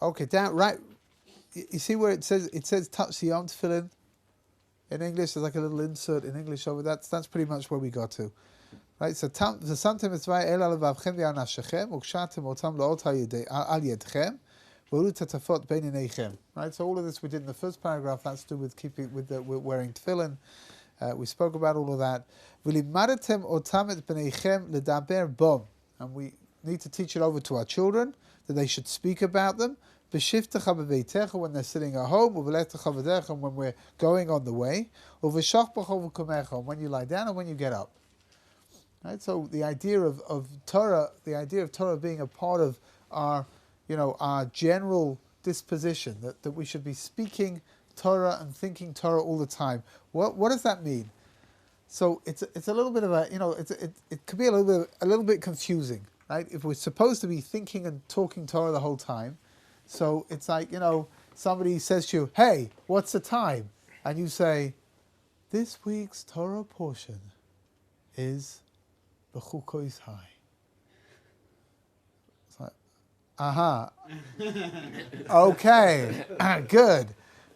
Okay, down right. You see where it says touch the arm tefillin in English. There's like a little insert in English over that. That's pretty much where we got to, right? So something mitzvah el alavavchem v'anashechem ukshatem otam laot al yedchem v'ulu tatafot bein inechem. Right. So all of this we did in the first paragraph. That's to do with keeping with wearing tefillin. We spoke about all of that. V'limadatem otam et b'neichem ledaber bom, and we need to teach it over to our children that they should speak about them. When they're sitting at home, when we're going on the way, when you lie down and when you get up. Right? So the idea of Torah, being a part of our, our general disposition, that we should be speaking Torah and thinking Torah all the time. What does that mean? So it's a little bit of it could be a little bit confusing, right? If we're supposed to be thinking and talking Torah the whole time. So it's like, somebody says to you, hey, what's the time? And you say, this week's Torah portion is B'chukois High. It's like, okay, good,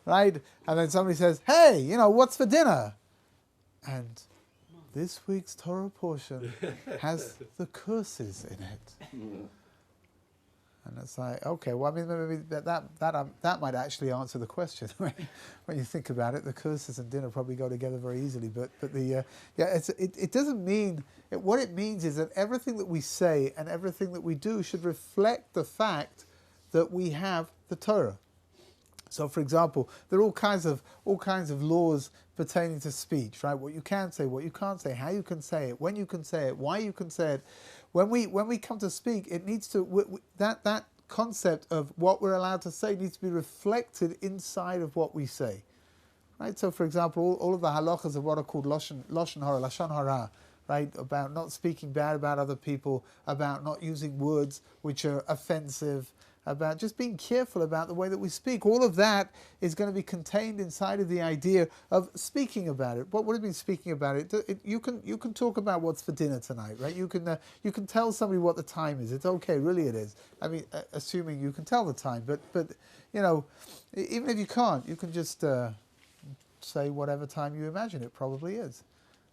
right? And then somebody says, hey, what's for dinner? And this week's Torah portion has the curses in it. And it's like, okay, well, I mean, maybe that might actually answer the question when you think about it. The curses and dinner probably go together very easily. But it doesn't mean what it means is that everything that we say and everything that we do should reflect the fact that we have the Torah. So, for example, there are all kinds of laws pertaining to speech, right? What you can say, what you can't say, how you can say it, when you can say it, why you can say it. When we come to speak, it needs to that concept of what we're allowed to say needs to be reflected inside of what we say, right? So, for example, all of the halachas of what are called lashon hara, right? About not speaking bad about other people, about not using words which are offensive, about just being careful about the way that we speak. All of that is going to be contained inside of the idea of speaking about it. What do you mean speaking about it? You can talk about what's for dinner tonight, right? You can tell somebody what the time is. It's okay, really it is. I mean, assuming you can tell the time, but even if you can't, you can just say whatever time you imagine it probably is.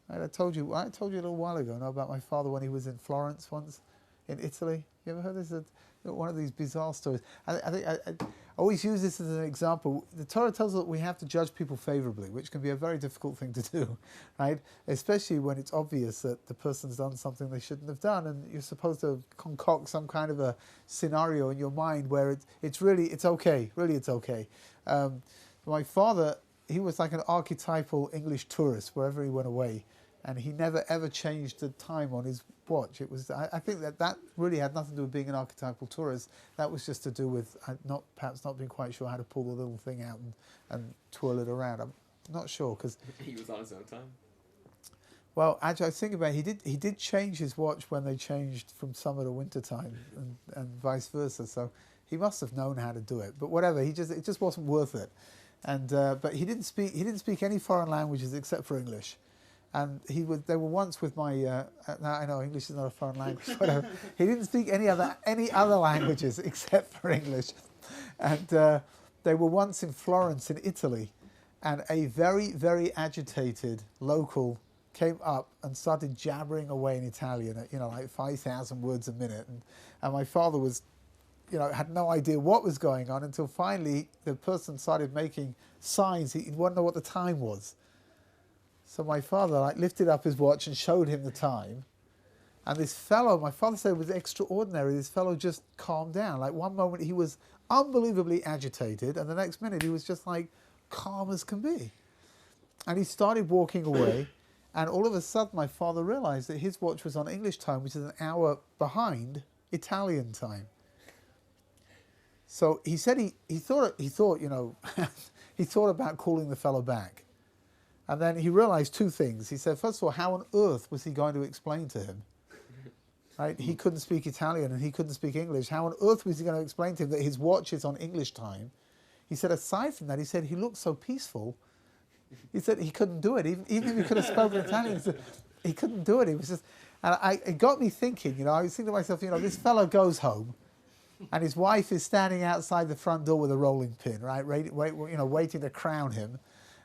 Right? I told you a little while ago about my father when he was in Florence once, in Italy. You ever heard this? One of these bizarre stories. I think I always use this as an example. The Torah tells us that we have to judge people favorably, which can be a very difficult thing to do, right? Especially when it's obvious that the person's done something they shouldn't have done, and you're supposed to concoct some kind of a scenario in your mind where it's okay. Really, it's okay. My father, he was like an archetypal English tourist wherever he went away, and he never ever changed the time on his watch. It was, I think that really had nothing to do with being an archetypal tourist. That was just to do with perhaps not being quite sure how to pull the little thing out and twirl it around. I'm not sure because he was on his own time. Well, actually, I was thinking about it, he did change his watch when they changed from summer to winter time and vice versa. So he must have known how to do it. But whatever, it just wasn't worth it. And but he didn't speak any foreign languages except for English. And they were once with my. Now I know English is not a foreign language, but he didn't speak any other languages except for English. And they were once in Florence, in Italy, and a very, very agitated local came up and started jabbering away in Italian at like 5,000 words a minute, and my father was, had no idea what was going on until finally the person started making signs. He wanted to know what the time was. So my father lifted up his watch and showed him the time. And this fellow, my father said, was extraordinary. This fellow just calmed down. Like one moment he was unbelievably agitated, and the next minute he was just like calm as can be. And he started walking away, and all of a sudden my father realized that his watch was on English time, which is an hour behind Italian time. So he said he thought he thought about calling the fellow back. And then he realized two things. He said, first of all, how on earth was he going to explain to him? Right? He couldn't speak Italian and he couldn't speak English. How on earth was he going to explain to him that his watch is on English time? He said, aside from that, he said, he looked so peaceful. He said he couldn't do it. Even if he could have spoken Italian, he couldn't do it. It was just, and it got me thinking, I was thinking to myself, this fellow goes home, and his wife is standing outside the front door with a rolling pin, right, waiting to crown him.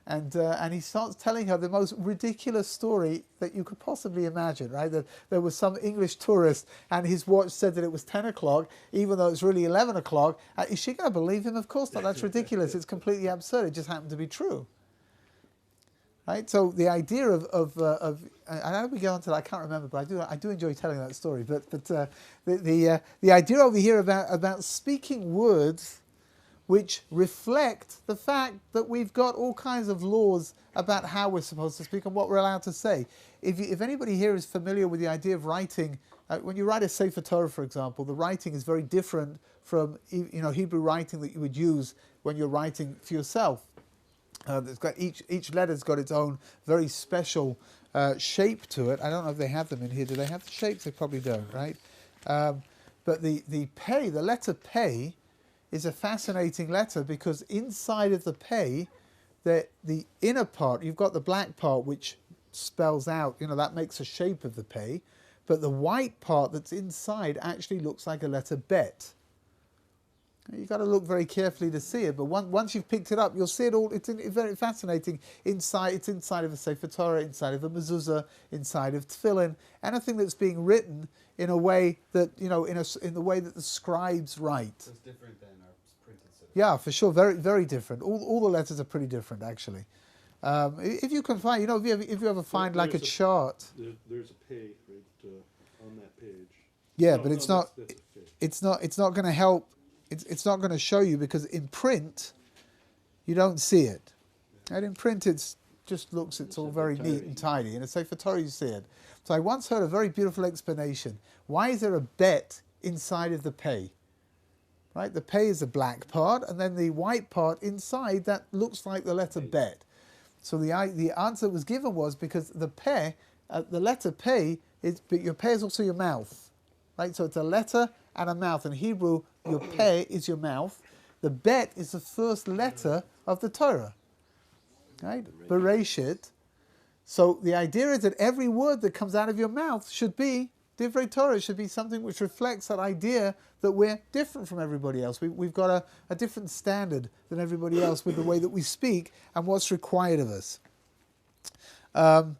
And he starts telling her the most ridiculous story that you could possibly imagine, right? That there was some English tourist and his watch said that it was 10 o'clock, even though it's really 11 o'clock. Is she going to believe him? Of course not. That's ridiculous. It's completely absurd. It just happened to be true. Right? So the idea of and how did we get onto that? I can't remember, but I do enjoy telling that story. But the idea over here about speaking words which reflect the fact that we've got all kinds of laws about how we're supposed to speak and what we're allowed to say. If anybody here is familiar with the idea of writing, when you write a Sefer Torah, for example, the writing is very different from Hebrew writing that you would use when you're writing for yourself. It's got each letter's got its own very special shape to it. I don't know if they have them in here. Do they have the shapes? They probably don't, right? But the pei, the letter pei, is a fascinating letter because inside of the pei, the inner part, you've got the black part which spells out, that makes a shape of the pei, but the white part that's inside actually looks like a letter bet. You've got to look very carefully to see it, but once you've picked it up, you'll see it all. It's very fascinating. It's inside of a Sefer Torah, inside of a mezuzah, inside of tefillin, anything that's being written in a way that, in the way that the scribes write. So it's different than our printed stuff. Yeah, for sure, very, very different. All the letters are pretty different, actually. If you can find, if you ever find like a chart. There's a pay right on that page. Yeah, but it's not going to help. It's not going to show you because in print, you don't see it. And in print, it's all very neat and tidy. And it's like for Torah, you see it. So I once heard a very beautiful explanation. Why is there a bet inside of the pei? Right, the pei is the black part, and then the white part inside that looks like the letter bet. So the answer that was given was because the pei, the letter pei but your pei is also your mouth, right? So it's a letter and a mouth. In Hebrew, your pei is your mouth. The bet is the first letter of the Torah, right? Bereshit. So the idea is that every word that comes out of your mouth should be Divrei Torah, should be something which reflects that idea that we're different from everybody else. We've got a different standard than everybody else with the way that we speak and what's required of us. And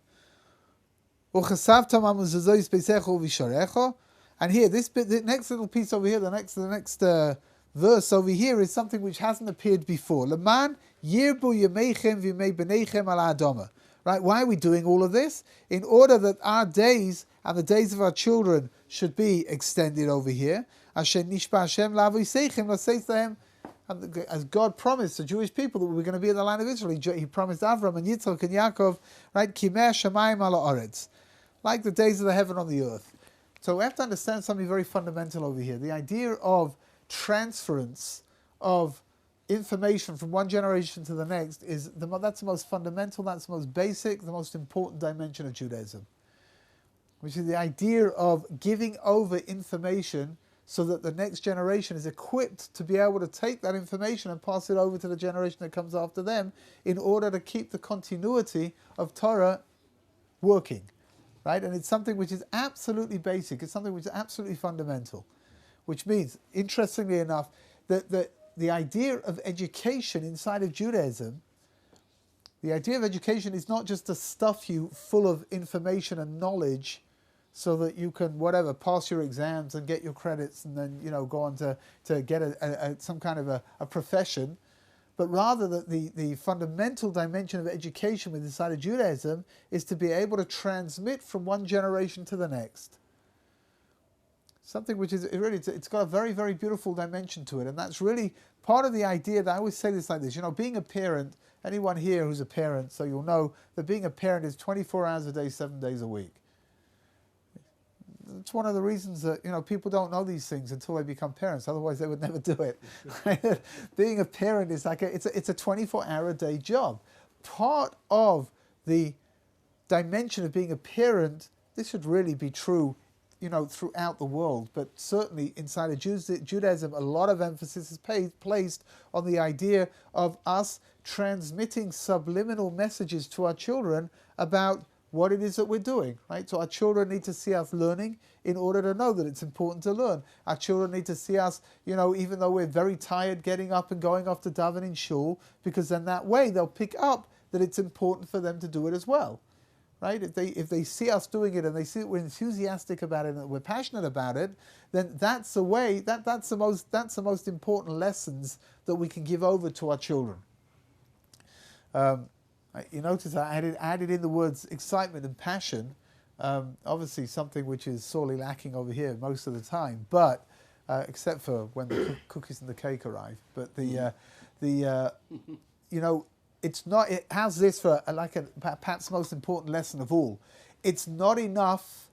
here, this bit, the next little piece over here, the next verse over here is something which hasn't appeared before. Leman yirbu yameichem v'yimei b'neichem al ha'adama. Right? Why are we doing all of this? In order that our days and the days of our children should be extended over here. Asher nishba Hashem la'avoseichem l'seis as God promised the Jewish people that we were going to be in the land of Israel. He promised Avram and Yitzchak and Yaakov, right? Kimeh shamayim ala haaretz, like the days of the heaven on the earth. So we have to understand something very fundamental over here. The idea of transference of information from one generation to the next that's the most fundamental, that's the most basic, the most important dimension of Judaism, which is the idea of giving over information so that the next generation is equipped to be able to take that information and pass it over to the generation that comes after them in order to keep the continuity of Torah working. Right? And it's something which is absolutely basic. It's something which is absolutely fundamental. Which means, interestingly enough, that the idea of education inside of Judaism, the idea of education is not just to stuff you full of information and knowledge so that you can, pass your exams and get your credits and then, go on to get some kind of a profession. But rather that the fundamental dimension of education within inside of Judaism is to be able to transmit from one generation to the next. Something which is really, it's got a very, very beautiful dimension to it. And that's really part of the idea that I always say this like this. Being a parent, anyone here who's a parent, so you'll know that being a parent is 24 hours a day, 7 days a week. It's one of the reasons that people don't know these things until they become parents. Otherwise, they would never do it. Being a parent is like it's a 24-hour-a-day job. Part of the dimension of being a parent, this should really be true, throughout the world. But certainly inside of Judaism, a lot of emphasis is placed on the idea of us transmitting subliminal messages to our children about what it is that we're doing, right? So our children need to see us learning in order to know that it's important to learn. Our children need to see us, even though we're very tired, getting up and going off to daven in shul, because then that way they'll pick up that it's important for them to do it as well, right? If they see us doing it and they see that we're enthusiastic about it and that we're passionate about it, then that's the way, that's the most important lessons that we can give over to our children. You notice I added in the words excitement and passion, obviously something which is sorely lacking over here most of the time, but except for when the cookies and the cake arrive. But it's not. It has this for perhaps most important lesson of all. It's not enough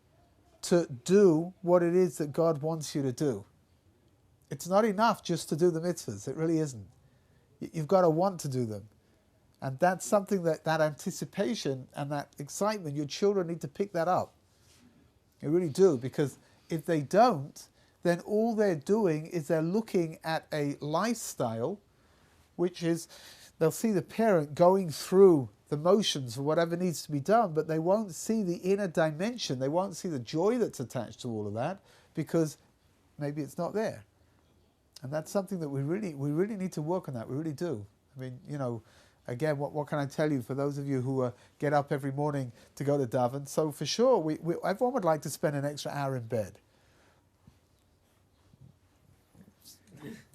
to do what it is that God wants you to do. It's not enough just to do the mitzvahs. It really isn't. You've got to want to do them. And that's something that anticipation and that excitement, your children need to pick that up. They really do, because if they don't, then all they're doing is they're looking at a lifestyle, which is, they'll see the parent going through the motions for whatever needs to be done, but they won't see the inner dimension. They won't see the joy that's attached to all of that, because maybe it's not there. And that's something that we really need to work on that. We really do. I mean, again, what can I tell you for those of you who get up every morning to go to daven? So for sure, everyone would like to spend an extra hour in bed.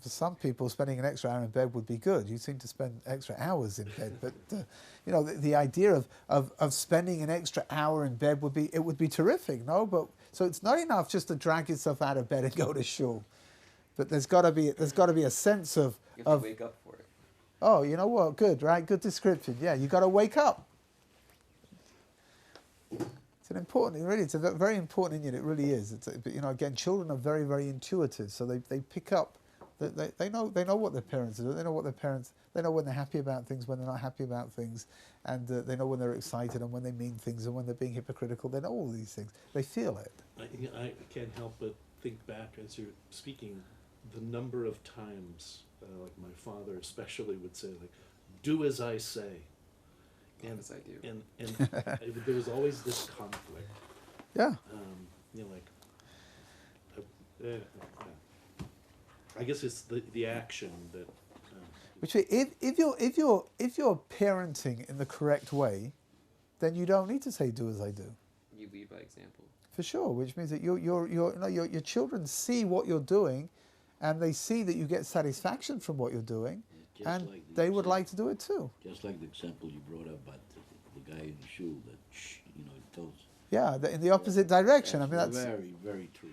For some people, spending an extra hour in bed would be good. You seem to spend extra hours in bed, but the idea of spending an extra hour in bed would be terrific, no? But so it's not enough just to drag yourself out of bed and go to shul, but there's got to be a sense of You have to wake up for it. Oh, you know what? Good, right? Good description. Yeah, you got to wake up. It's it's a very important in it. It really is. But again, children are very, very intuitive, so they pick up. They know what their parents are doing. They know when they're happy about things, when they're not happy about things, and they know when they're excited and when they mean things and when they're being hypocritical. They know all these things. They feel it. I can't help but think back as you're speaking, the number of times, like my father especially would say, like, "Do as I say," and as I do, and there was always this conflict. Yeah. I guess it's the action that. Which if you're parenting in the correct way, then you don't need to say "do as I do." You lead by example. For sure, which means that your children see what you're doing, and they see that you get satisfaction from what you're doing, and like they would like to do it too. Just like the example you brought up about the guy in the shul that it tells. Yeah, in the opposite direction. I mean, that's very, very true.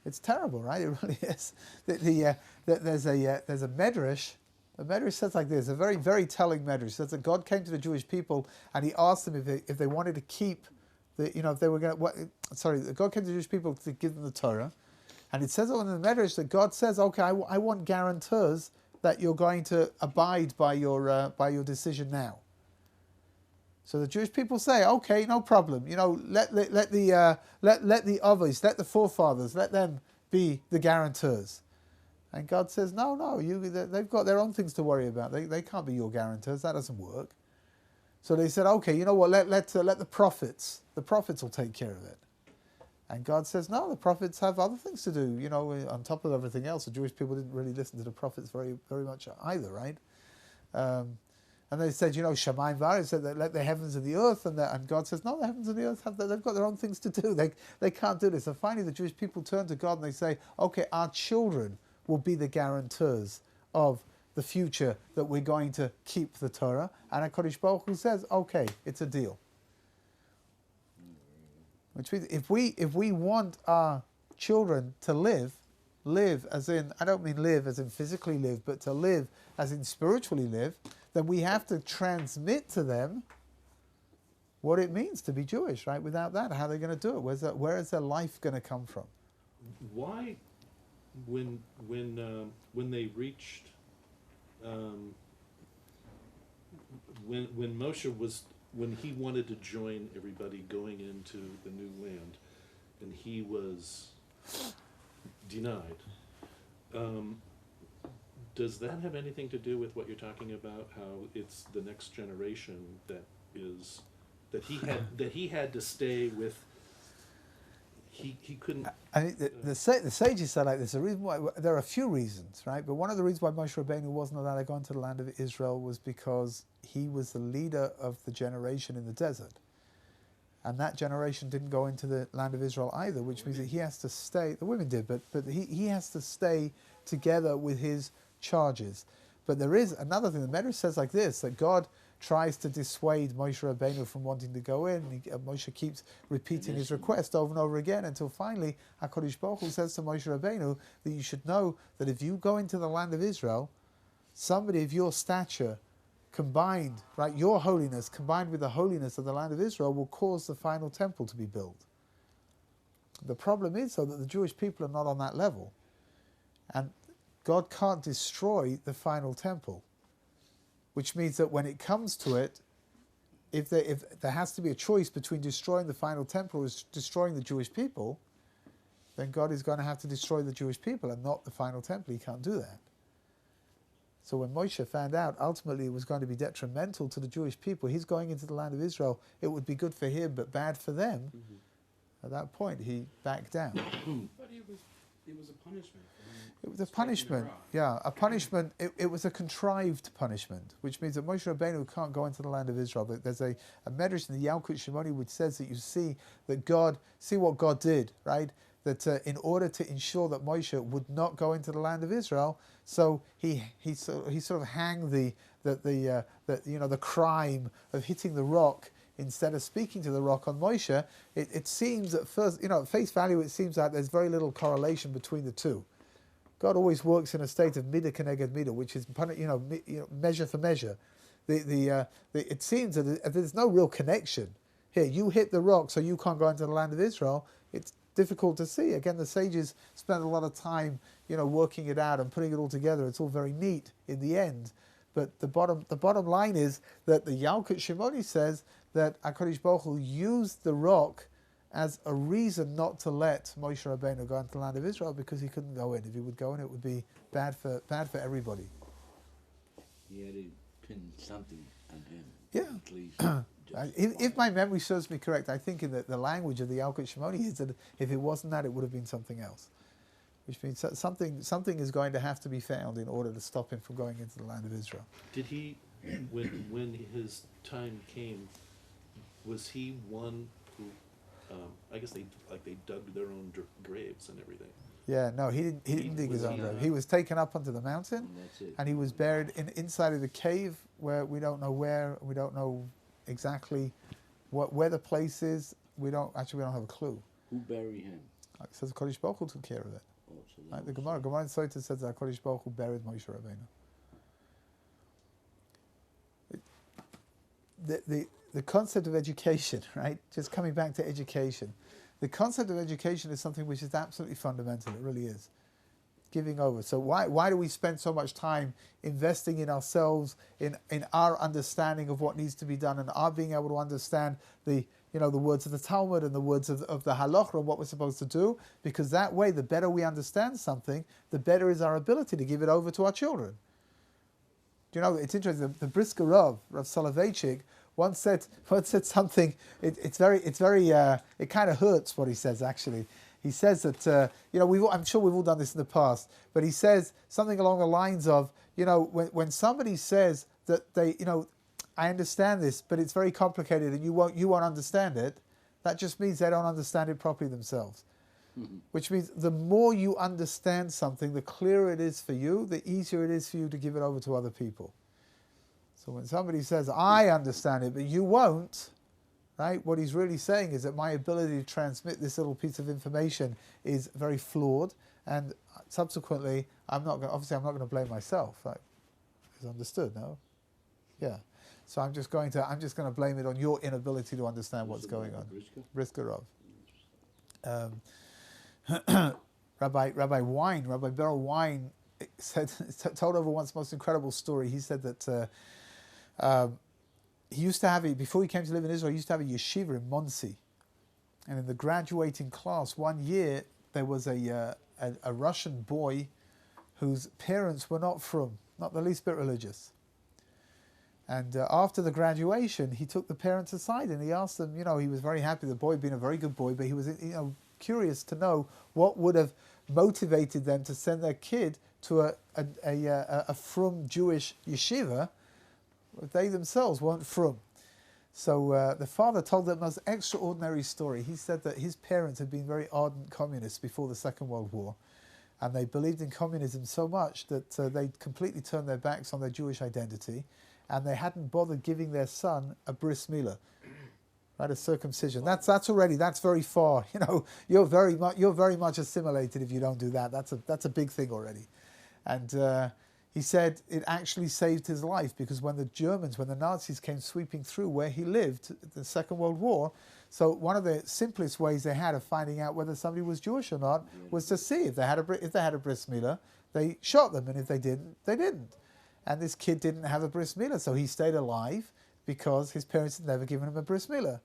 It's terrible, right? It really is. There's a medrash. The medrash says like this, a very, very telling medrash. It says that God came to the Jewish people and He asked them if they wanted to keep if they were going to. God came to the Jewish people to give them the Torah, and it says in the medrash that God says, "Okay, I want guarantors that you're going to abide by your decision now." So the Jewish people say, "Okay, no problem. Let the others, let the forefathers, let them be the guarantors." And God says, "No, they've got their own things to worry about. They can't be your guarantors. That doesn't work." So they said, "Okay, you know what? Let the prophets. The prophets will take care of it." And God says, "No, the prophets have other things to do. On top of everything else, the Jewish people didn't really listen to the prophets very, very much either, right?" And they said, Shamayim V'aretz, said that let the heavens and the earth, and God says, "No, the heavens and the earth they've got their own things to do. They can't do this." And finally, the Jewish people turn to God and they say, "Okay, our children will be the guarantors of the future that we're going to keep the Torah." And HaKadosh Baruch Hu says, "Okay, it's a deal." Which means if we want our children to live as in, I don't mean live as in physically live, but to live as in spiritually live, then we have to transmit to them what it means to be Jewish, right? Without that, how are they going to do it? Where is their life going to come from? Why, when they reached, when Moshe when he wanted to join everybody going into the new land, and he was denied, does that have anything to do with what you're talking about, how it's the next generation that is that he had to stay with. He couldn't. I think the sages said like this. The reason why, there are a few reasons, right? But one of the reasons why Moshe Rabbeinu wasn't allowed to go into the land of Israel was because he was the leader of the generation in the desert, and that generation didn't go into the land of Israel either, which means that he has to stay. The women did, but he has to stay together with his charges. But there is another thing. The Medrash says like this, that God tries to dissuade Moshe Rabbeinu from wanting to go in. Moshe keeps repeating his request over and over again until finally HaKadosh Baruch Hu says to Moshe Rabbeinu that you should know that if you go into the land of Israel, somebody of your stature combined, right, your holiness combined with the holiness of the land of Israel will cause the final temple to be built. The problem is, though, that the Jewish people are not on that level. And God can't destroy the final temple. Which means that when it comes to it, if there has to be a choice between destroying the final temple or destroying the Jewish people, then God is going to have to destroy the Jewish people and not the final temple. He can't do that. So when Moshe found out ultimately it was going to be detrimental to the Jewish people, he's going into the land of Israel, it would be good for him but bad for them. At that point he backed down. But it was a punishment. It was a punishment, yeah, a punishment. It was a contrived punishment, which means that Moshe Rabbeinu can't go into the land of Israel. But there's a medrash in the Yalkut Shimoni which says that you see what God did, right? That in order to ensure that Moshe would not go into the land of Israel, so he sort of hang the crime of hitting the rock instead of speaking to the rock on Moshe. It seems at first, at face value, it seems like there's very little correlation between the two. God always works in a state of midah keneged midah, which is measure for measure. It seems that there's no real connection here. You hit the rock, so you can't go into the land of Israel. It's difficult to see. Again, the sages spent a lot of time, working it out and putting it all together. It's all very neat in the end. But the bottom line is that the Yalkut Shimoni says that HaKadosh Baruch Hu used the rock as a reason not to let Moshe Rabbeinu go into the land of Israel because he couldn't go in. If he would go in, it would be bad for everybody. He had to pin something on him. Yeah. At least. If my memory serves me correct, I think in the language of the Yalkut Shimoni is that if it wasn't that, it would have been something else. Which means something is going to have to be found in order to stop him from going into the land of Israel. Did he, when his time came, was he one who? I guess they dug their own graves and everything. Yeah, no, he didn't dig his own grave. He was taken up onto the mountain, and he was buried inside of the cave where we don't know where. We don't know exactly where the place is. We don't have a clue. Who buried him? It says Kodesh Baruch Hu took care of it. Oh, so Right? The Gemara in Sotah says that Kodesh Baruch Hu buried Moshe Rabbeinu. The concept of education, right? Just coming back to education. The concept of education is something which is absolutely fundamental. It really is. Giving over. So why do we spend so much time investing in ourselves, in our understanding of what needs to be done, and our being able to understand the words of the Talmud and the words of the Halacha and what we're supposed to do? Because that way, the better we understand something, the better is our ability to give it over to our children. It's interesting. The Brisker Rav Soloveitchik, once said something. It kind of hurts what he says. Actually, he says that I'm sure we've all done this in the past, but he says something along the lines of when somebody says that they I understand this, but it's very complicated and you won't understand it. That just means they don't understand it properly themselves. Mm-hmm. Which means the more you understand something, the clearer it is for you, the easier it is for you to give it over to other people. So when somebody says, I understand it, but you won't, right? What he's really saying is that my ability to transmit this little piece of information is very flawed, and subsequently, I'm not going to blame myself. Right? It's understood, no? Yeah. So I'm just going to blame it on your inability to understand what's going on. Brisker Rav. Rabbi Beryl Wine told over once the most incredible story. He said that he used to have before he came to live in Israel, he used to have a yeshiva in Monsey, and in the graduating class one year there was a Russian boy whose parents were not the least bit religious, And after the graduation, he took the parents aside and he asked them, you know, he was very happy, the boy had been a very good boy, but he was, you know, curious to know what would have motivated them to send their kid to a frum Jewish yeshiva if they themselves weren't frum. So the father told them the most extraordinary story. He said that his parents had been very ardent communists before the Second World War, and they believed in communism so much that they completely turned their backs on their Jewish identity, and they hadn't bothered giving their son a bris milah, right, a circumcision. That's very far. You know, you're very much assimilated if you don't do that. That's a big thing already. And he said it actually saved his life, because when the Nazis came sweeping through where he lived, the Second World War, so one of the simplest ways they had of finding out whether somebody was Jewish or not was to see if they had a bris milah, they shot them, and if they didn't, they didn't. And this kid didn't have a bris milah, so he stayed alive because his parents had never given him a bris milah.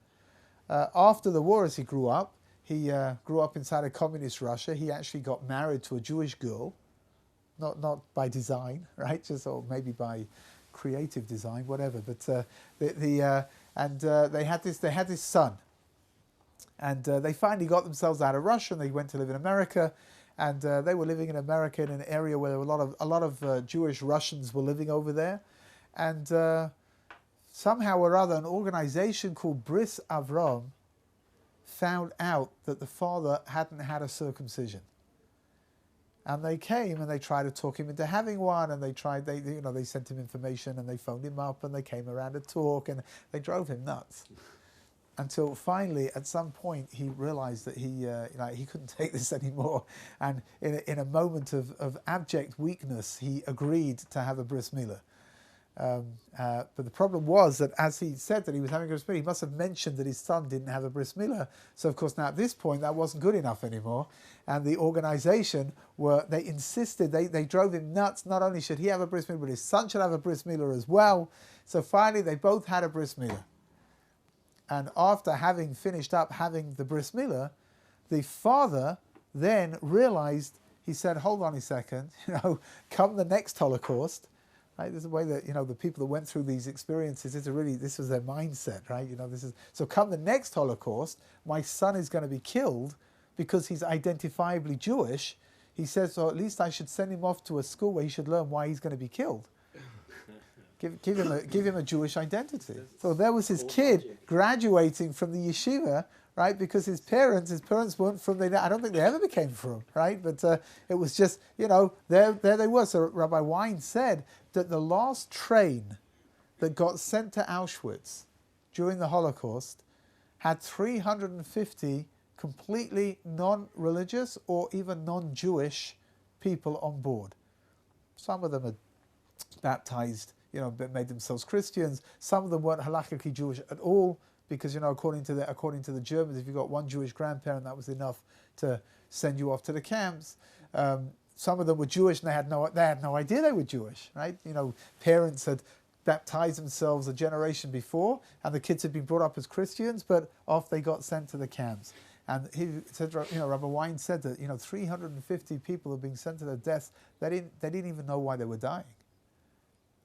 After the war, as he grew up inside a communist Russia. He actually got married to a Jewish girl. Not by design, right? Just, or maybe by creative design, whatever. But they had this son, and they finally got themselves out of Russia, and they went to live in America, and they were living in America in an area where there were a lot of Jewish Russians were living over there, and somehow or other, an organization called Bris Avram found out that the father hadn't had a circumcision. And they came and they tried to talk him into having one, and they sent him information and they phoned him up and they came around to talk and they drove him nuts. Until finally, at some point, he realized that he couldn't take this anymore, and in a moment of abject weakness, he agreed to have a bris milah. But the problem was that as he said that he was having a bris milah, he must have mentioned that his son didn't have a bris milah. So of course now at this point that wasn't good enough anymore, and the organization they insisted, they drove him nuts. Not only should he have a bris milah, but his son should have a bris milah as well. So finally they both had a bris milah, and after having finished up having the bris milah, the father then realized, he said, hold on a second, come the next Holocaust. Right, this is the way that the people that went through these experiences. This was their mindset, right? So come the next Holocaust, my son is going to be killed because he's identifiably Jewish. He says, so at least I should send him off to a school where he should learn why he's going to be killed. Give him a Jewish identity. So there was his kid graduating from the yeshiva, right? Because his parents weren't from. I don't think they ever became from, right? But it was just, there they were. So Rabbi Wein said that the last train that got sent to Auschwitz during the Holocaust had 350 completely non-religious or even non-Jewish people on board. Some of them had baptized, made themselves Christians. Some of them weren't halakhically Jewish at all, because according to the Germans, if you got one Jewish grandparent, that was enough to send you off to the camps. Some of them were Jewish and they had no idea they were Jewish, right? Parents had baptized themselves a generation before, and the kids had been brought up as Christians, but off they got sent to the camps. And he said, Rabbi Wein said that 350 people are being sent to their deaths. They didn't even know why they were dying,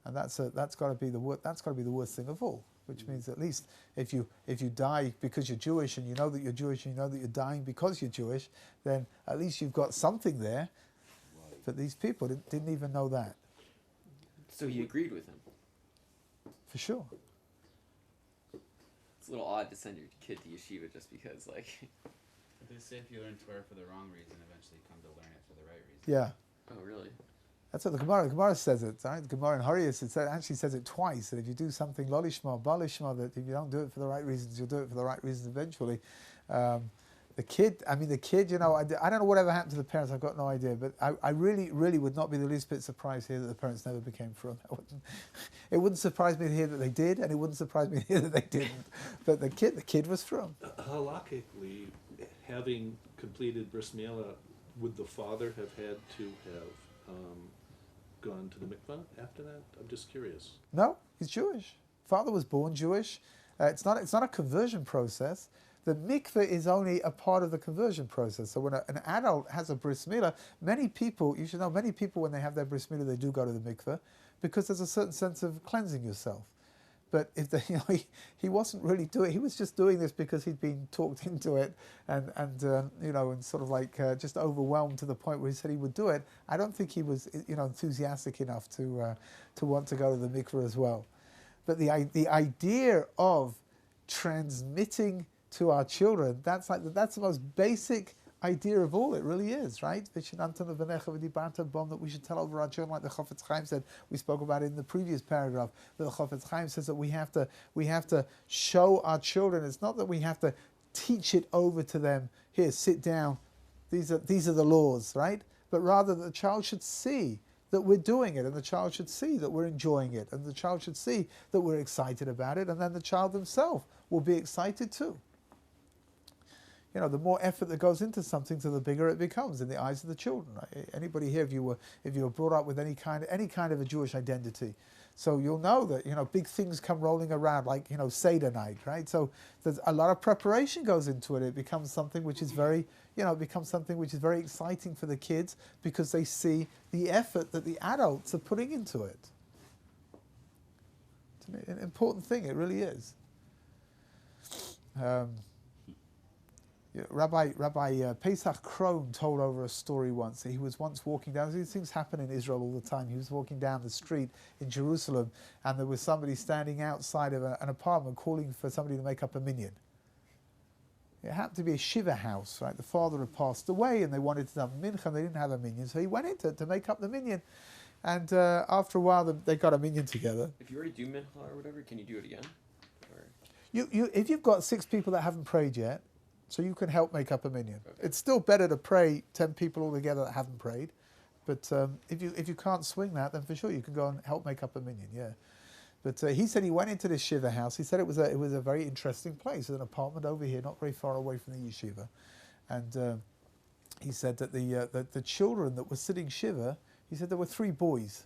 and that's got to be the worst thing of all. Which means at least if you die because you're Jewish, and you know that you're Jewish, and you know that you're dying because you're Jewish, then at least you've got something there. But these people didn't even know that. So he agreed with him. For sure. It's a little odd to send your kid to yeshiva just because, But they say if you learn Torah for the wrong reason, eventually you come to learn it for the right reason. Yeah. Oh, really? That's what the Gemara says it, right? The Gemara in Horius, actually says it twice, that if you do something lolishma, balishma, that if you don't do it for the right reasons, you'll do it for the right reasons eventually. The kid, I don't know whatever happened to the parents, I've got no idea, but I really, really would not be the least bit surprised here that the parents never became frum. It wouldn't surprise me to hear that they did, and it wouldn't surprise me to hear that they didn't. But the kid was frum. Halakhically, having completed bris milah, would the father have had to have gone to the mikvah after that? I'm just curious. No, he's Jewish. Father was born Jewish. It's not a conversion process. The mikveh is only a part of the conversion process. So when an adult has a bris milah, many people when they have their bris milah, they do go to the mikveh, because there's a certain sense of cleansing yourself. But if the, he wasn't really doing. He was just doing this because he'd been talked into it, and sort of like just overwhelmed to the point where he said he would do it. I don't think he was enthusiastic enough to want to go to the mikveh as well. But the idea of transmitting to our children, that's the most basic idea of all. It really is, right? That we should tell over our children, like the Chofetz Chaim said. We spoke about it in the previous paragraph. That the Chofetz Chaim says that we have to show our children. It's not that we have to teach it over to them. Here, sit down. These are the laws, right? But rather that the child should see that we're doing it, and the child should see that we're enjoying it, and the child should see that we're excited about it, and then the child themselves will be excited too. The more effort that goes into something, the bigger it becomes in the eyes of the children. Anybody here, if you were brought up with any kind of a Jewish identity, so you'll know that big things come rolling around, like Seder night, right? So there's a lot of preparation goes into it. It becomes something which is very exciting for the kids because they see the effort that the adults are putting into it. It's an important thing. It really is. Rabbi Pesach Krohn told over a story once. He was once walking down. These things happen in Israel all the time. He was walking down the street in Jerusalem, and there was somebody standing outside of an apartment calling for somebody to make up a minyan. It happened to be a shiva house, right? The father had passed away, and they wanted to have a mincha, and they didn't have a minyan, so he went in to make up the minyan. And after a while, they got a minyan together. If you already do mincha or whatever, can you do it again? Or... If you've got 6 people that haven't prayed yet, so you can help make up a minyan. Okay. It's still better to pray 10 people all together that haven't prayed, but if you can't swing that, then for sure you can go and help make up a minyan. Yeah, but he said he went into this shiva house. He said it was a very interesting place. It was an apartment over here, not very far away from the yeshiva, and he said that the children that were sitting shiva, he said there were 3 boys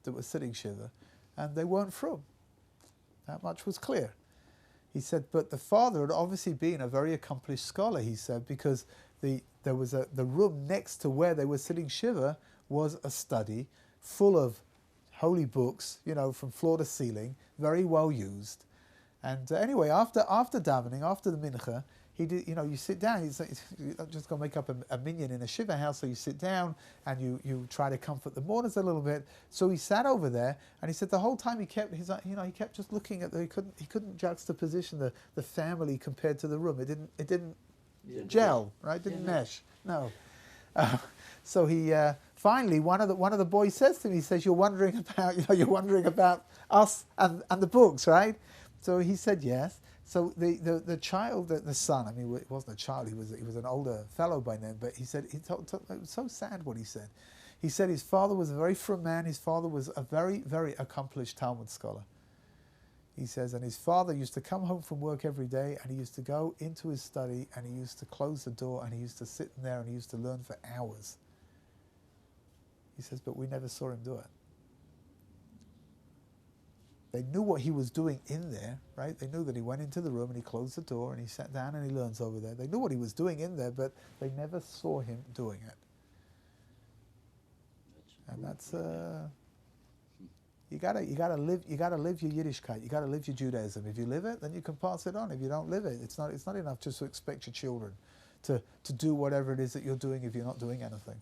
that were sitting shiva, and they weren't from. That much was clear. He said, but the father had obviously been a very accomplished scholar, he said, because the room next to where they were sitting shiva was a study full of holy books, from floor to ceiling, very well used. And anyway, after davening, after the mincha, he did, you sit down. You're not just going to make up a minyan in a shiva house, so you sit down and you try to comfort the mourners a little bit. So he sat over there, and he said the whole time he kept just looking at he couldn't juxtaposition the family compared to the room. It didn't gel, right? Didn't mesh. No. So he finally one of the boys says to me, he says, you're wondering about us and the books, right? So he said yes. So the child, the son, I mean, it wasn't a child, he was an older fellow by then, but he said, it was so sad what he said. He said his father was a very frum man. His father was a very, very accomplished Talmud scholar. He says, and his father used to come home from work every day, and he used to go into his study, and he used to close the door, and he used to sit in there, and he used to learn for hours. He says, but we never saw him do it. They knew what he was doing in there, right? They knew that he went into the room and he closed the door and he sat down and he learns over there. They knew what he was doing in there, but they never saw him doing it. And that's you gotta live your Yiddishkeit. You gotta live your Judaism. If you live it, then you can pass it on. If you don't live it, it's not enough just to expect your children to do whatever it is that you're doing if you're not doing anything.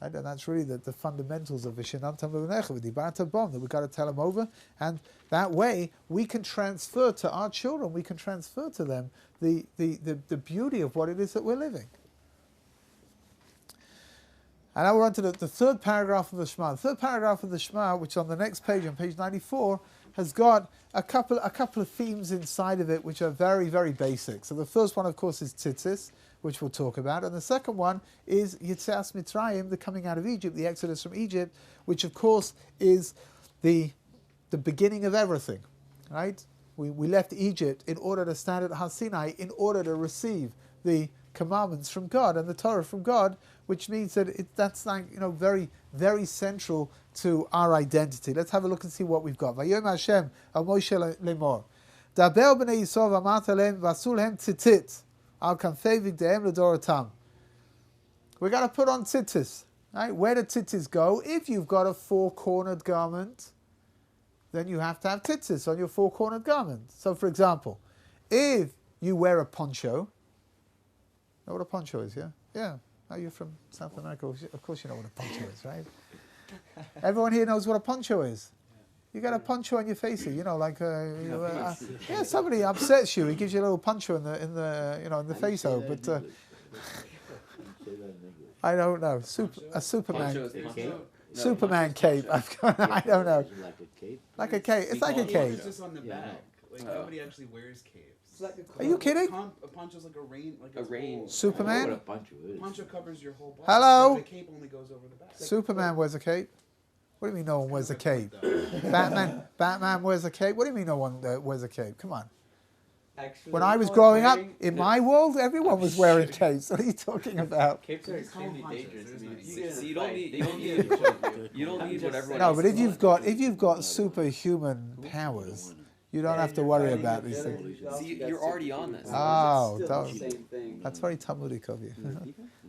Right? And that's really the fundamentals of Vishinantam V'Necha, V'Dibarta Bom, that we've got to tell them over, and that way we can transfer to our children, we can transfer to them the beauty of what it is that we're living. And now we're on to the third paragraph of the Shema. The third paragraph of the Shema, which on the next page, on page 94, has got a couple of themes inside of it which are very, very basic. So the first one, of course, is tzitzis, which we'll talk about. And the second one is Yetzias Mitzrayim, the coming out of Egypt, the exodus from Egypt, which, of course, is the beginning of everything, right? We left Egypt in order to stand at Har Sinai, in order to receive the commandments from God and the Torah from God, which means that that's like, very, very central to our identity. Let's have a look and see what we've got. Vayom Hashem al Moshe lemor, Daber b'nei Yisrael v'amart lehem v'asul lehem tzitzit al kanfei vigdehem l'doratam. We've got to put on tzitzis. Right? Where do tzitzis go? If you've got a 4-cornered garment, then you have to have tzitzis on your four-cornered garment. So, for example, if you wear a poncho, know what a poncho is, yeah? Yeah. Oh, you're from South America. Of course you know what a poncho is, right? Everyone here knows what a poncho is. You got a poncho on your face, like somebody upsets you. He gives you a little poncho in the face. But I don't know. A Superman. Superman cape. I don't know. Like a cape. Like a cape. It's like a cape. It's just on the back. Like nobody actually wears capes. Are you kidding? A poncho's like a rain. Like A rain. whole- Superman? I know what a poncho is. Poncho covers your whole body. Hello? The cape only goes over the back. Superman wears a cape. What do you mean no one wears a cape? Batman wears a cape. What do you mean no one wears a cape? Come on. Actually, When I was growing up, in my world, everyone was wearing capes. What are you talking about? capes are Just call them extremely ponchos, dangerous. I there's mean, no if use. you get in a So you don't fight, need- they you can don't kill need- you. You don't need what everyone No, else but if is you've got superhuman powers, you don't have to worry about these things. See, you're already on this. Oh, Still don't. the same thing. That's very Talmudic of you.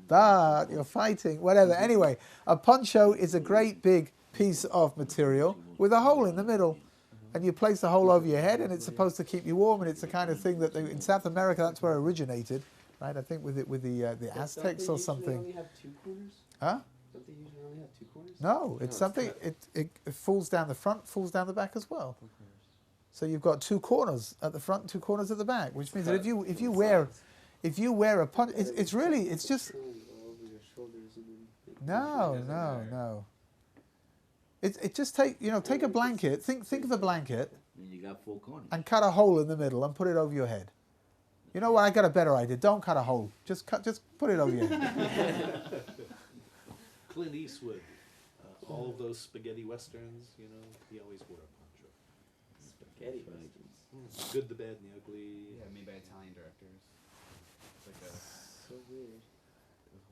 But you're fighting, whatever. Anyway, a poncho is a great big piece of material with a hole in the middle. And you place the hole over your head, and it's supposed to keep you warm. And it's the kind of thing that in South America, that's where it originated, right? I think with the Aztecs or something. Only have two corners? Huh? Don't they usually only have two corners? No, it's something. It falls down the front, falls down the back as well. So you've got two corners at the front, and two corners at the back, which means that if you wear a poncho, it's just Curling all over your shoulders and then no. It just take a blanket. Think of a blanket And you got four corners. and cut a hole in the middle and put it over your head. You know what? I got a better idea. Don't cut a hole. Just put it over your head. Clint Eastwood, all of those spaghetti westerns, he always wore a poncho. spaghetti Right. westerns. Good, the bad, and the ugly. Yeah, made by Italian directors. It's like a So weird.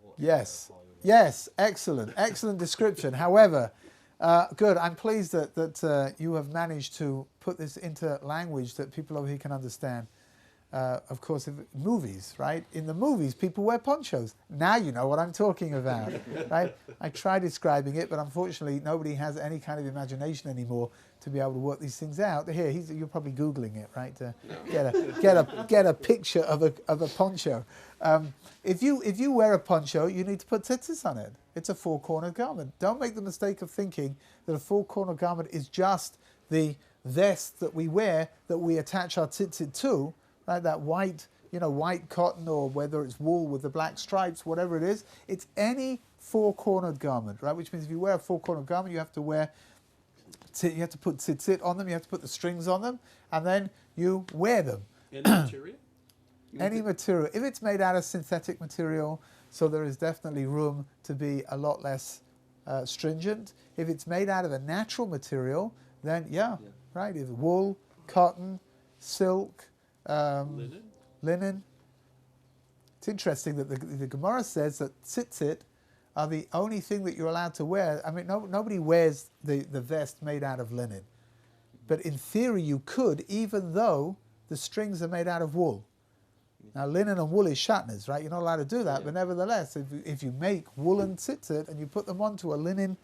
whole Yes. era of Hollywood. Yes, excellent description. However, good. I'm pleased that you have managed to put this into language that people over here can understand. Of course, movies, right? In the movies, people wear ponchos. Now you know what I'm talking about, right? I tried describing it, but unfortunately, nobody has any kind of imagination anymore to be able to work these things out. Here, you're probably Googling it, right? To get a picture of a poncho. If you wear a poncho, you need to put tzitzis on it. It's a four-cornered garment. Don't make the mistake of thinking that a four-cornered garment is just the vest that we wear that we attach our tzitzit to. Right, that white cotton, or whether it's wool with the black stripes, whatever it is, it's any four-cornered garment, right? Which means if you wear a four-cornered garment, you have to put tzitzit on them, you have to put the strings on them, and then you wear them. Any material? Any material. If it's made out of synthetic material, so there is definitely room to be a lot less stringent. If it's made out of a natural material, then right, if wool, cotton, silk, linen. It's interesting that the Gemara says that tzitzit are the only thing that you're allowed to wear. I mean, nobody wears the vest made out of linen. But in theory you could, even though the strings are made out of wool. Now linen and wool is shatnez, right? You're not allowed to do that, but nevertheless, if you make woolen tzitzit and you put them onto a linen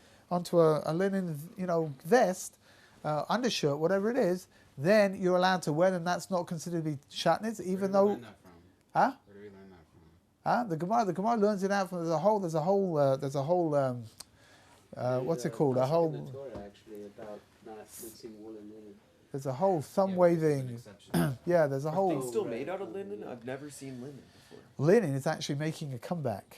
vest, undershirt, whatever it is, then you're allowed to wear them. That's not considered to be shatnez, even though. Where do we learn that from? Huh? Where do we learn that from? The Gemara learns it out from there's a whole what's it called? A In the whole Torah, actually, about not mixing wool and linen. there's a whole thumb Yeah, wing. exception. Yeah, there's a Are whole things still made out of linen? I've never seen linen before. linen is actually making a comeback.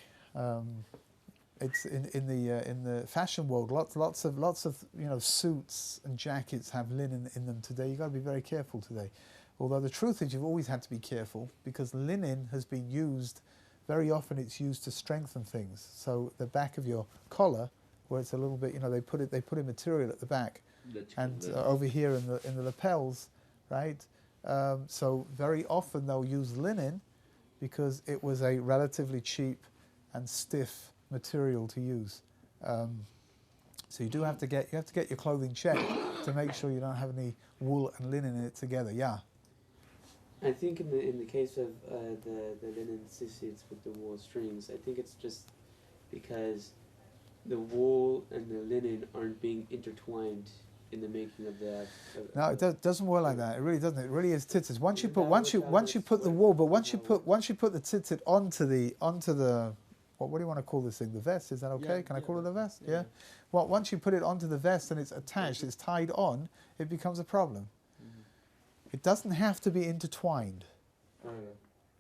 It's in the fashion world. Lots of suits and jackets have linen in them today. You've got to be very careful today. Although the truth is, you've always had to be careful because linen has been used. Very often, it's used to strengthen things. So the back of your collar, where it's a little bit, they put in material at the back, and over here in the lapels, right? So very often they'll use linen because it was a relatively cheap and stiff material to use. So you have to get your clothing checked to make sure you don't have any wool and linen in it together. Yeah. I think in the case of the linen tzitzits with the wool strings, I think it's just because the wool and the linen aren't being intertwined in the making of the. No, it doesn't work like that. It really doesn't. It really is tzitzit. Once you Is put that once you what once you that put is? the wool, but once you Is that put once you put the tzitzit onto the what do you want to call this thing? The vest? Is that okay? Yeah, Can I yeah, call it a vest? yeah. Yeah. Well, once you put it onto the vest and it's attached, it's tied on, it becomes a problem. It doesn't have to be intertwined, Okay.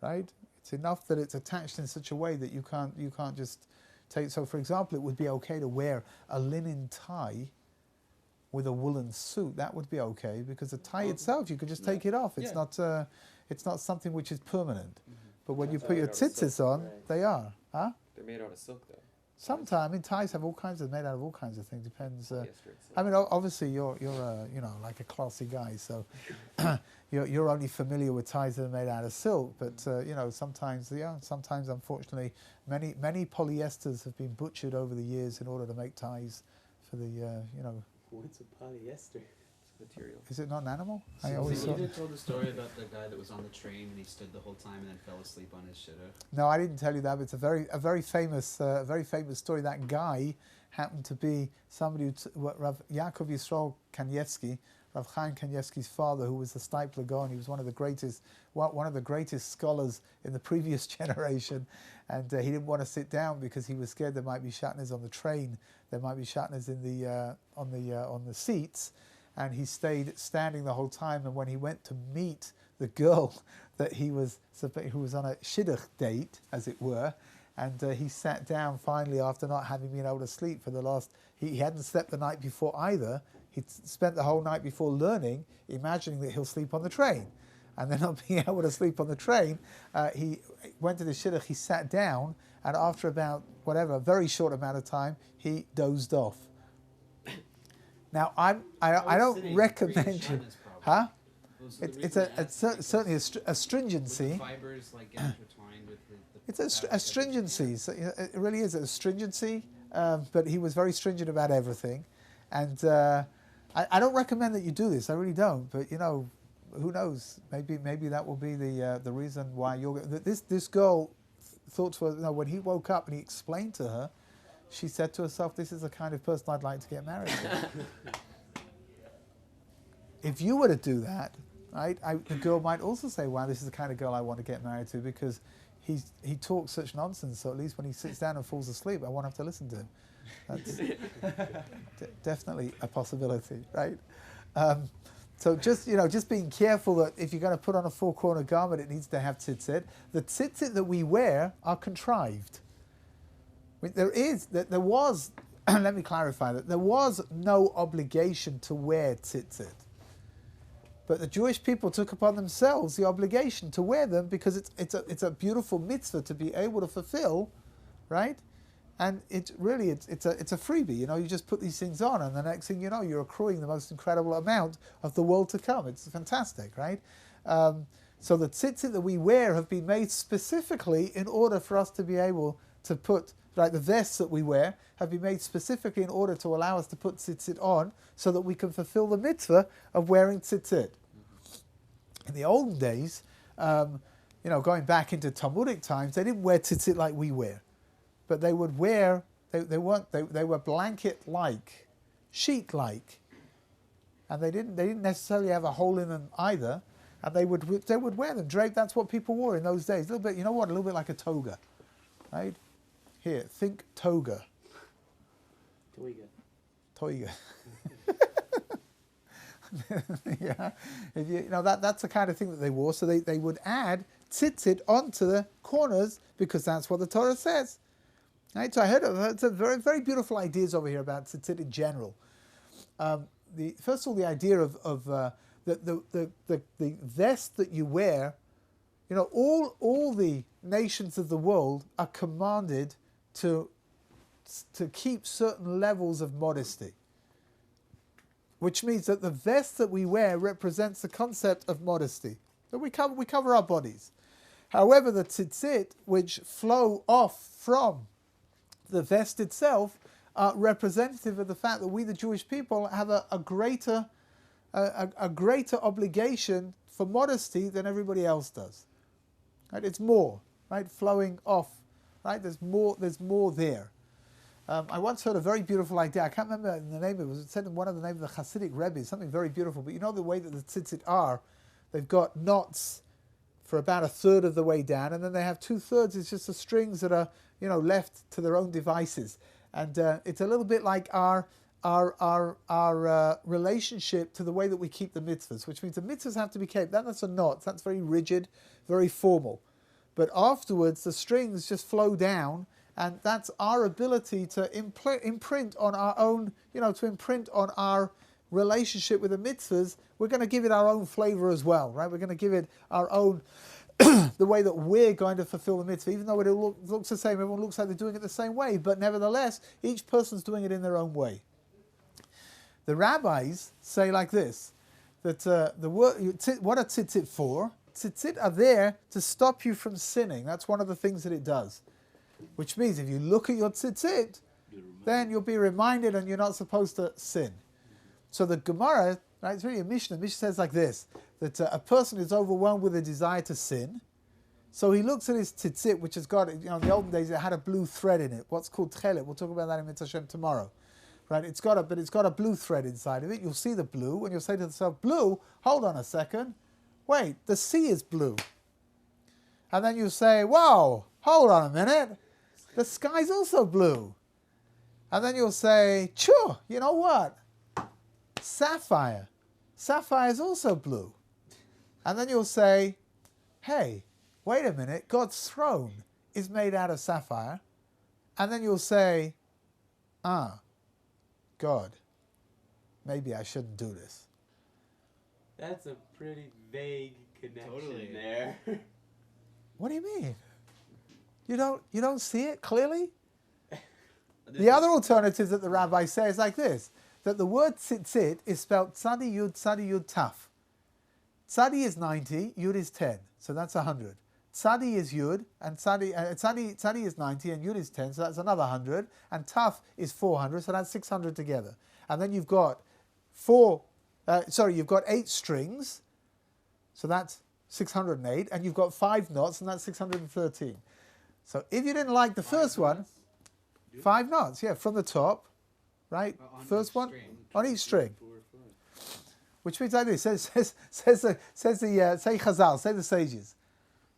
right? It's enough that it's attached in such a way that you can't just take. So, for example, it would be okay to wear a linen tie with a woolen suit. That would be okay because the tie itself you could just take it off. It's Yeah. it's not something which is permanent. But when you That's put your made out of silk. tzitzits on, Right. they are, huh? They're made out of silk though. Sometimes, I mean, ties have all kinds of made out of all kinds of things. Depends. Polyester and silk. I mean, obviously, you're you know, like a classy guy, so you're only familiar with ties that are made out of silk. But you know, sometimes, unfortunately, many polyesters have been butchered over the years in order to make ties for the you know. What's a polyester? Material. Is it not an animal? I So always you thought. either told the story about the guy that was on the train and he stood the whole time and then fell asleep on his shidduch. No, I didn't tell you that. But it's a very famous story. That guy happened to be somebody Rav Yaakov Yisrael Kanievsky, Rav Chaim Kanievsky's father, who was the Steipler Gaon. He was one of the greatest scholars in the previous generation, and he didn't want to sit down because he was scared there might be shatnez on the train, there might be shatnez in the on the seats, and he stayed standing the whole time. And when he went to meet the girl that who was on a shidduch date, as it were, and he sat down finally after not having been able to sleep for the last. He hadn't slept the night before either. He'd spent the whole night before learning, imagining that he'll sleep on the train. And then not being able to sleep on the train, he went to the shidduch, he sat down, and after about, a very short amount of time, he dozed off. Now, I don't recommend you, huh? It's certainly a stringency. The fibers like get intertwined with the It's a stringency. So, it really is a stringency, but he was very stringent about everything. And I don't recommend that you do this. I really don't. But, you know, who knows? Maybe that will be the reason why this girl thought to her, you know, when he woke up and he explained to her, she said to herself, this is the kind of person I'd like to get married to. If you were to do that, right, the girl might also say, wow, this is the kind of girl I want to get married to because he talks such nonsense, so at least when he sits down and falls asleep, I won't have to listen to him. That's definitely a possibility, right? So just being careful that if you're going to put on a four-corner garment, it needs to have tzitzit. The tzitzit that we wear are contrived. I mean, there was, let me clarify that, there was no obligation to wear tzitzit. But the Jewish people took upon themselves the obligation to wear them because it's a beautiful mitzvah to be able to fulfill, right? And it's a freebie, you know. You just put these things on, and the next thing you know, you're accruing the most incredible amount of the world to come. It's fantastic, right? So the tzitzit that we wear have been made specifically in order for us to be able to put, like the vests that we wear, have been made specifically in order to allow us to put tzitzit on, so that we can fulfill the mitzvah of wearing tzitzit. In the olden days, going back into Talmudic times, they didn't wear tzitzit like we wear. But they would wear, they were blanket-like, sheet-like, and they didn't necessarily have a hole in them either, and they would wear them draped. That's what people wore in those days. A little bit, you know what? A little bit like a toga, right? Here, think toga. Toiga. Yeah, that's the kind of thing that they wore. So they would add tzitzit onto the corners because that's what the Torah says. Right, so I heard it's a very, very beautiful ideas over here about tzitzit in general. First of all, the idea of the vest that you wear, you know, all the nations of the world are commanded to keep certain levels of modesty, which means that the vest that we wear represents the concept of modesty. That we cover our bodies. However, the tzitzit, which flow off from the vest itself, are representative of the fact that we, the Jewish people, have a greater obligation for modesty than everybody else does. Right? It's more, right, flowing off. Right? There's more there. I once heard a very beautiful idea. I can't remember the name of it. It said in one of the names of the Hasidic Rebbe, something very beautiful. But you know the way that the tzitzit are, they've got knots for about a third of the way down, and then they have 2/3. It's just the strings that are, left to their own devices. And it's a little bit like our relationship to the way that we keep the mitzvahs, which means the mitzvahs have to be kept. That's a knot. That's very rigid, very formal. But afterwards, the strings just flow down, and that's our ability to imprint on our own, to imprint on our relationship with the mitzvahs. We're going to give it our own flavor as well, right? We're going to give it our own, the way that we're going to fulfill the mitzvah, even though it looks the same. Everyone looks like they're doing it the same way, but nevertheless, each person's doing it in their own way. The rabbis say like this, that the word, what are tzitzit for? Tzitzit are there to stop you from sinning. That's one of the things that it does. Which means if you look at your tzitzit, then you'll be reminded and you're not supposed to sin. So the Gemara, right, it's really a Mishnah. Mishnah says like this, that a person is overwhelmed with a desire to sin. So he looks at his tzitzit, which has got, in the olden days, it had a blue thread in it. What's called tchelet. We'll talk about that in Mitzvah Hashem tomorrow. Right, it's got a blue thread inside of it. You'll see the blue, and you'll say to yourself, blue, hold on a second. Wait, the sea is blue. And then you say, whoa, hold on a minute. The sky's also blue. And then you'll say, sure, you know what? Sapphire. Sapphire is also blue. And then you'll say, hey, wait a minute, God's throne is made out of sapphire. And then you'll say, God, maybe I shouldn't do this. That's a pretty vague connection Totally. there. What do you mean? You don't see it clearly? The other alternative that the rabbis say is like this, that the word tzitzit is spelled tzadi yud taf. Tzadi is 90, yud is 10, so that's 100. Tzadi is yud, and tzadi is 90, and yud is 10, so that's another 100, and taf is 400, so that's 600 together. And then you've got you've got 8 strings, so that's 608, and you've got 5 knots, and that's 613. So if you didn't like the first one, 5 knots, yeah, from the top, right? On First each one, string. on each string. 4 or 5. Which means like this, say Chazal, say the sages.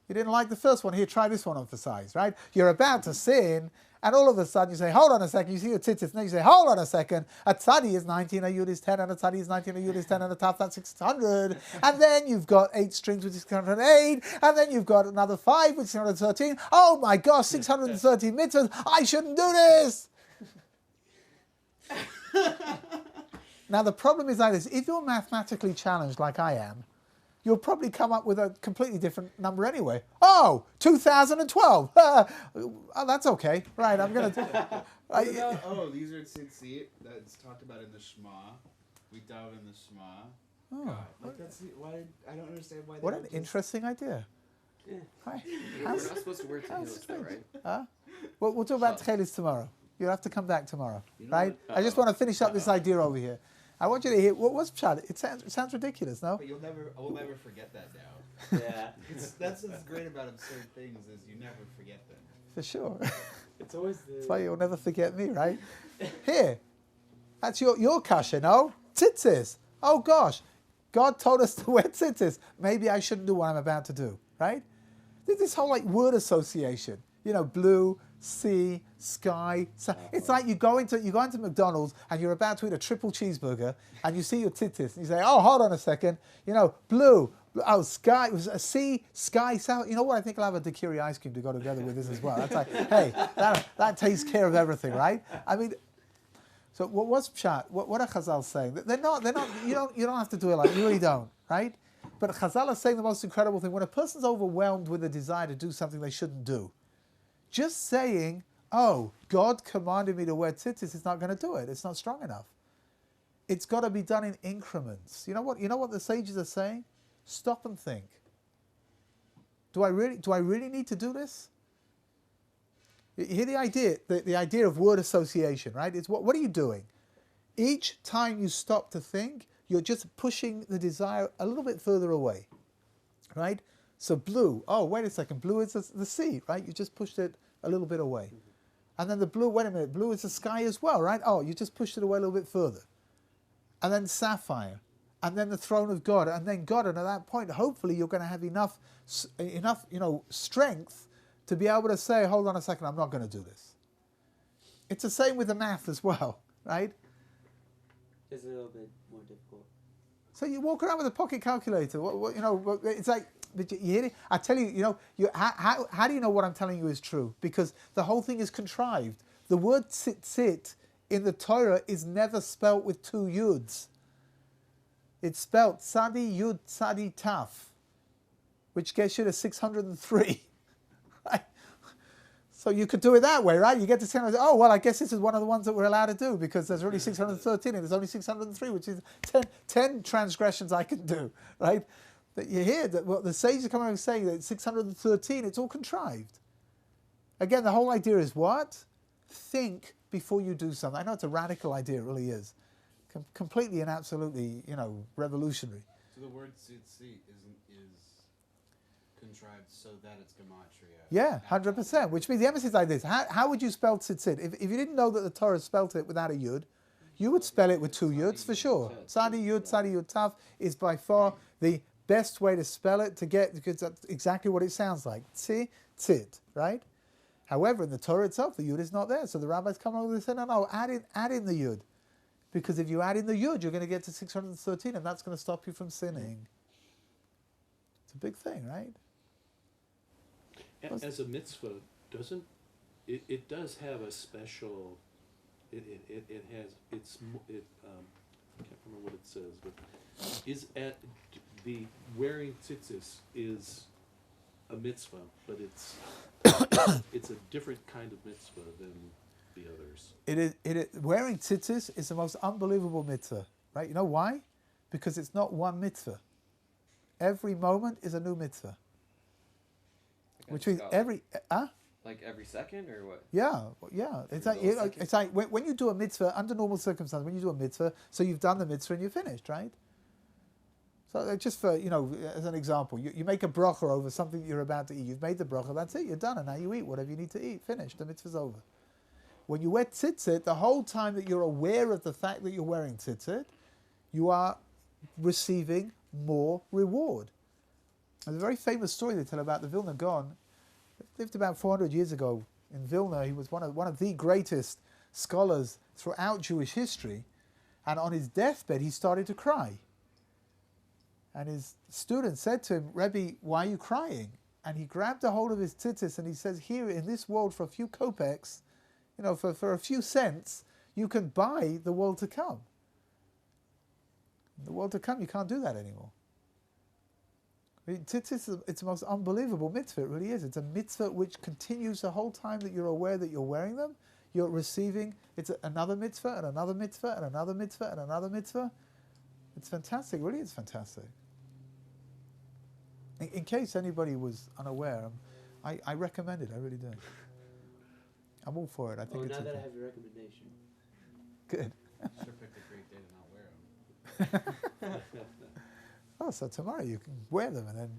You didn't like the first one, here, try this one on for size, right? You're about to sin, and all of a sudden you say, hold on a second, you see your tzitzit, and then you say, hold on a second, a tzadi is 19, a yud is 10, and a tzadi is 19, a yud is 10, and a taf, that's 600. And then you've got 8 strings, which is 608, and then you've got another 5, which is 613. Oh my gosh, 613 mitzvahs, I shouldn't do this! Now the problem is like this, if you're mathematically challenged like I am, you'll probably come up with a completely different number anyway. Oh, 2012. That's okay. Right, I'm going to... These are tzitzit that's talked about in the Shema. We daven in the Shema. Oh, Like why? I don't understand why. what an interesting idea. Yeah. Hi. We're not supposed to wear how's Tehillos though, right? Huh? We'll talk about Tchelis tomorrow. You'll have to come back tomorrow, You know right? what? I just want to finish up this idea over here. I want you to hear, what's Pshat? It sounds ridiculous, no? But I will never forget that now. Yeah. That's what's great about absurd things is you never forget them. For sure. It's always the... That's why you'll never forget me, right? Here, that's your kasha, no? Tzitzis. Oh gosh, God told us to wear tzitzis. Maybe I shouldn't do what I'm about to do, right? This whole word association, blue, sea, sky. So it's like you go into McDonald's and you're about to eat a triple cheeseburger and you see your tzitzis and you say, oh, hold on a second, blue. Oh, sky, it was a sea, sky, south. You know what? I think I'll have a daiquiri ice cream to go together with this as well. That's like, hey, that takes care of everything, right? I mean, so what's Pshat? What are Chazal saying? They're not, you don't have to do it you really don't, right? But Chazal is saying the most incredible thing. When a person's overwhelmed with a desire to do something they shouldn't do, just saying, oh, God commanded me to wear tzitzis is not going to do it. It's not strong enough. It's got to be done in increments. You know what the sages are saying? Stop and think. Do I really need to do this? You hear the idea, the idea of word association, right? It's what are you doing? Each time you stop to think, you're just pushing the desire a little bit further away, right? So blue, oh, wait a second, blue is the sea, right? You just pushed it a little bit away. And then the blue, wait a minute, blue is the sky as well, right? Oh, you just pushed it away a little bit further. And then sapphire. And then the throne of God. And then God. And at that point, hopefully you're going to have enough, strength to be able to say, hold on a second, I'm not going to do this. It's the same with the math as well, right? It's a little bit more difficult. So you walk around with a pocket calculator. It's like, but you hear it? I tell you, how do you know what I'm telling you is true? Because the whole thing is contrived. The word tzitzit in the Torah is never spelt with two yuds. It's spelt tzadi yud tzadi taf, which gets you to 603. Right? So you could do it that way, right? You get to 600. Oh, well, I guess this is one of the ones that we're allowed to do because there's already 613 and there's only 603, which is 10 transgressions I can do, right? But you hear that what the sages come around and saying that 613, it's all contrived. Again, the whole idea is what? Think before you do something. I know it's a radical idea, it really is. Completely and absolutely, revolutionary. So the word tzitzit is contrived so that it's gematria. Yeah, 100%, which means the emphasis is like this. How would you spell tzitzit? If you didn't know that the Torah spelt it without a yud, you would spell it with two yuds for sure. Tzadi yud taf is by far the best way to spell it because that's exactly what it sounds like. Tzit, right? However, in the Torah itself, the yud is not there. So the rabbis come along and say, no, add in the yud. Because if you add in the yud, you're going to get to 613 and that's going to stop you from sinning. It's a big thing, right? As a mitzvah, it does have a special, I can't remember what it says, but the wearing tzitzis is a mitzvah, but it's a different kind of mitzvah than the others. Wearing tzitzis is the most unbelievable mitzvah, right? You know why? Because it's not one mitzvah. Every moment is a new mitzvah. Which means like every second or what? Yeah. It's like when you do a mitzvah under normal circumstances. When you do a mitzvah, so you've done the mitzvah and you're finished, right? So just for as an example, you make a bracha over something you're about to eat. You've made the bracha. That's it. You're done, and now you eat whatever you need to eat. Finished. The mitzvah's over. When you wear tzitzit, the whole time that you're aware of the fact that you're wearing tzitzit, you are receiving more reward. There's a very famous story they tell about the Vilna Gaon. He lived about 400 years ago in Vilna. He was one of the greatest scholars throughout Jewish history. And on his deathbed, he started to cry. And his student said to him, Rabbi, why are you crying? And he grabbed a hold of his tzitzis and he says, here in this world for a few kopecks, for a few cents, you can buy the world to come. In the world to come, you can't do that anymore. Tzitzis, it's the most unbelievable mitzvah, it really is. It's a mitzvah which continues the whole time that you're aware that you're wearing them. You're receiving, it's another mitzvah, and another mitzvah, and another mitzvah, and another mitzvah. It's fantastic, really is fantastic. In case anybody was unaware, I recommend it, I really do. I'm all for it, I think it's now that I have your recommendation. Good. Sure picked a great day to not wear them. Oh, so tomorrow you can wear them and then,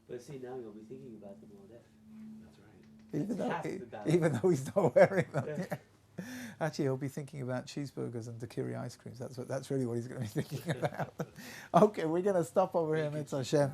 But see, now you'll be thinking about them all day. That's right. Even though he's not wearing them. Yeah. Actually, he'll be thinking about cheeseburgers and daiquiri ice creams. That's really what he's going to be thinking about. Okay, we're going to stop over here, Mitzvah Hashem.